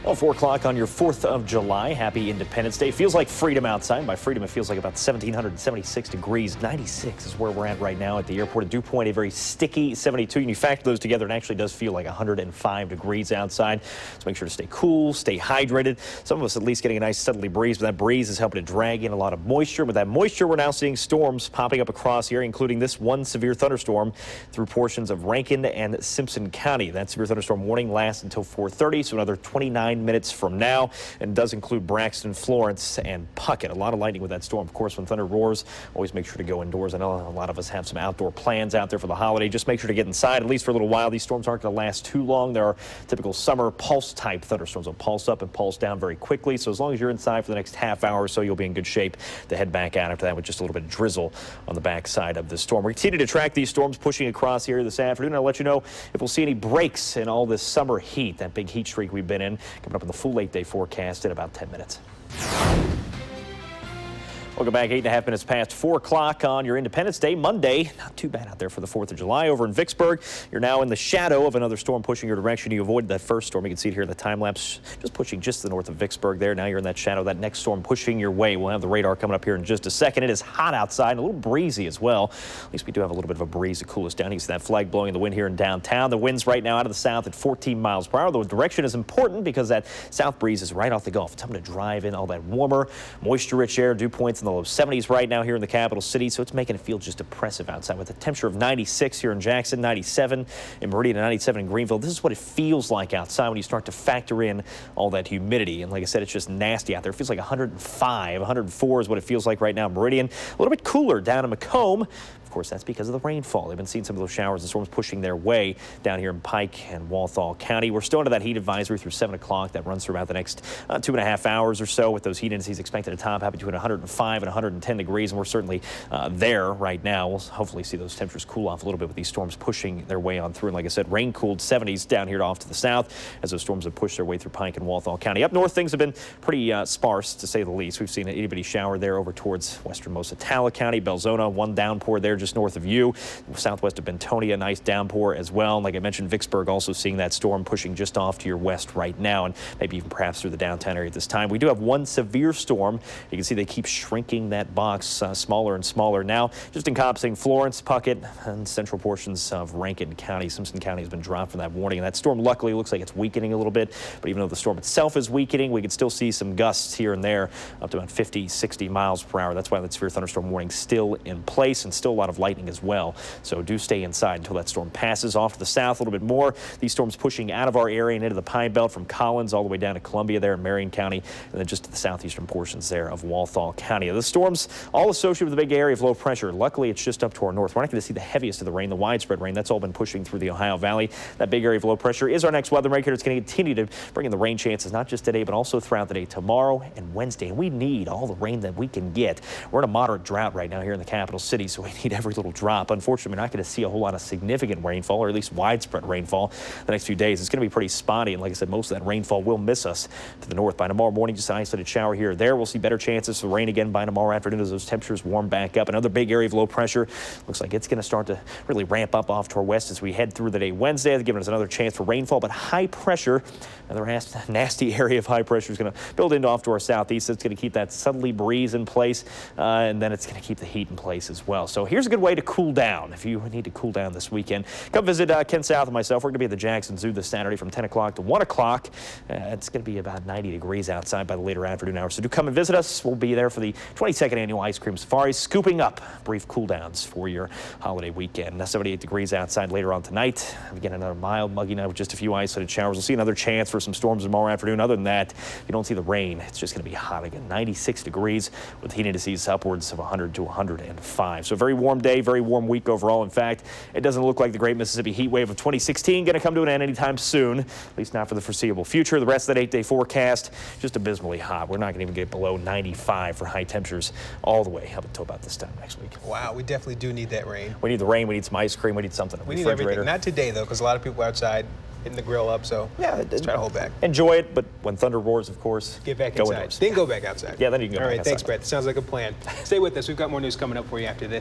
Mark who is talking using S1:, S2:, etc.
S1: Well, 4 o'clock on your 4th of July. Happy Independence Day. Feels like freedom outside. By freedom, it feels like about 1,776 degrees. 96 is where we're at right now at the airport at Dew Point, a very sticky 72. And you factor those together, it actually does feel like 105 degrees outside. So make sure to stay cool, stay hydrated. Some of us at least getting a nice southerly breeze, but that breeze is helping to drag in a lot of moisture. With that moisture, we're now seeing storms popping up across here, including this one severe thunderstorm through portions of Rankin and Simpson County. That severe thunderstorm warning lasts until 4:30, so another 29 minutes from now, and does include Braxton, Florence, and Puckett. A lot of lightning with that storm. Of course, when thunder roars, always make sure to go indoors. I know a lot of us have some outdoor plans out there for the holiday. Just make sure to get inside, at least for a little while. These storms aren't going to last too long. There are typical summer pulse-type thunderstorms. They'll pulse up and pulse down very quickly, so as long as you're inside for the next half hour or so, you'll be in good shape to head back out after that with just a little bit of drizzle on the backside of the storm. We continue to track these storms pushing across here this afternoon. I'll let you know if we'll see any breaks in all this summer heat, that big heat streak we've been in, coming up in the full 8-day forecast in about 10 minutes. Welcome back. 8.5 minutes past 4 o'clock on your Independence Day, Monday. Not too bad out there for the 4th of July. Over in Vicksburg, you're now in the shadow of another storm pushing your direction. You avoided that first storm. You can see it here in the time lapse, just pushing just to the north of Vicksburg there. Now you're in that shadow, that next storm pushing your way. We'll have the radar coming up here in just a second. It is hot outside and a little breezy as well. At least we do have a little bit of a breeze to cool us down. You can see that flag blowing in the wind here in downtown. The wind's right now out of the south at 14 miles per hour. The direction is important because that south breeze is right off the Gulf. It's time to drive in all that warmer, moisture-rich air. Dew points in the low 70s right now here in the capital city, so it's making it feel just oppressive outside with a temperature of 96 here in Jackson, 97 in Meridian, and 97 in Greenville. This is what it feels like outside when you start to factor in all that humidity. And like I said, it's just nasty out there. It feels like 105, 104 is what it feels like right now in Meridian. A little bit cooler down in Macomb. Of course, that's because of the rainfall. They've been seeing some of those showers and storms pushing their way down here in Pike and Walthall County. We're still under that heat advisory through 7 o'clock. That runs through about the next 2.5 hours or so, with those heat indices expected to top out between 105 and 110 degrees. And we're certainly there right now. We'll hopefully see those temperatures cool off a little bit with these storms pushing their way on through. And like I said, rain-cooled 70s down here off to the south as those storms have pushed their way through Pike and Walthall County. Up north, things have been pretty sparse, to say the least. We've seen an itty-bitty shower there over towards westernmost Atala County, Belzona, one downpour there just north of you. Southwest of Bentonia, nice downpour as well. Like I mentioned, Vicksburg also seeing that storm pushing just off to your west right now, and maybe even perhaps through the downtown area at this time. We do have one severe storm. You can see they keep shrinking that box smaller and smaller now, just encompassing Florence, Puckett, and central portions of Rankin County. Simpson County has been dropped from that warning, and that storm luckily looks like it's weakening a little bit. But even though the storm itself is weakening, we could still see some gusts here and there up to about 50, 60 miles per hour. That's why that severe thunderstorm warning still in place, and still a lot of lightning as well. So do stay inside until that storm passes. Off to the south a little bit more. These storms pushing out of our area and into the Pine Belt from Collins all the way down to Columbia there in Marion County, and then just to the southeastern portions there of Walthall County. The storms all associated with a big area of low pressure. Luckily, it's just up to our north. We're not going to see the heaviest of the rain, the widespread rain. That's all been pushing through the Ohio Valley. That big area of low pressure is our next weather maker. It's going to continue to bring in the rain chances, not just today, but also throughout the day, tomorrow and Wednesday. And we need all the rain that we can get. We're in a moderate drought right now here in the capital city, so we need every little drop. Unfortunately, we're not going to see a whole lot of significant rainfall, or at least widespread rainfall, the next few days. It's going to be pretty spotty, and like I said, most of that rainfall will miss us to the north. By tomorrow morning, just an isolated shower here or there. We'll see better chances for rain again by tomorrow afternoon as those temperatures warm back up. Another big area of low pressure. Looks like it's going to start to really ramp up off to our west as we head through the day Wednesday. They're giving us another chance for rainfall, but high pressure, another nasty area of high pressure, is going to build into off to our southeast. It's going to keep that southerly breeze in place, and then it's going to keep the heat in place as well. So here's a good way to cool down if you need to cool down this weekend. Come visit Ken South and myself. We're going to be at the Jackson Zoo this Saturday from 10 o'clock to 1 o'clock. It's going to be about 90 degrees outside by the later afternoon hours. So do come and visit us. We'll be there for the 22nd annual Ice Cream Safari, scooping up brief cool downs for your holiday weekend. 78 degrees outside later on tonight. Again, another mild, muggy night with just a few isolated showers. We'll see another chance for some storms tomorrow afternoon. Other than that, if you don't see the rain, it's just going to be hot again. 96 degrees with heat indices upwards of 100 to 105. So a very warm day, very warm week overall. In fact, it doesn't look like the great Mississippi heat wave of 2016 going to come to an end anytime soon, at least not for the foreseeable future. The rest of that 8-day forecast, just abysmally hot. We're not going to even get below 95 for high temperatures all the way up until about this time next week.
S2: Wow, we definitely do need that rain.
S1: We need the rain. We need some ice cream. We need something.
S2: We need everything. Not today, though, because a lot of people outside hitting the grill up, so
S1: yeah,
S2: let's try to hold back.
S1: Enjoy it, but when thunder roars, of course,
S2: get back
S1: go
S2: inside.
S1: indoors.
S2: Then go back outside.
S1: Yeah, then you can go back outside.
S2: All right, thanks, Brett. Sounds like a plan. Stay with us. We've got more news coming up for you after this.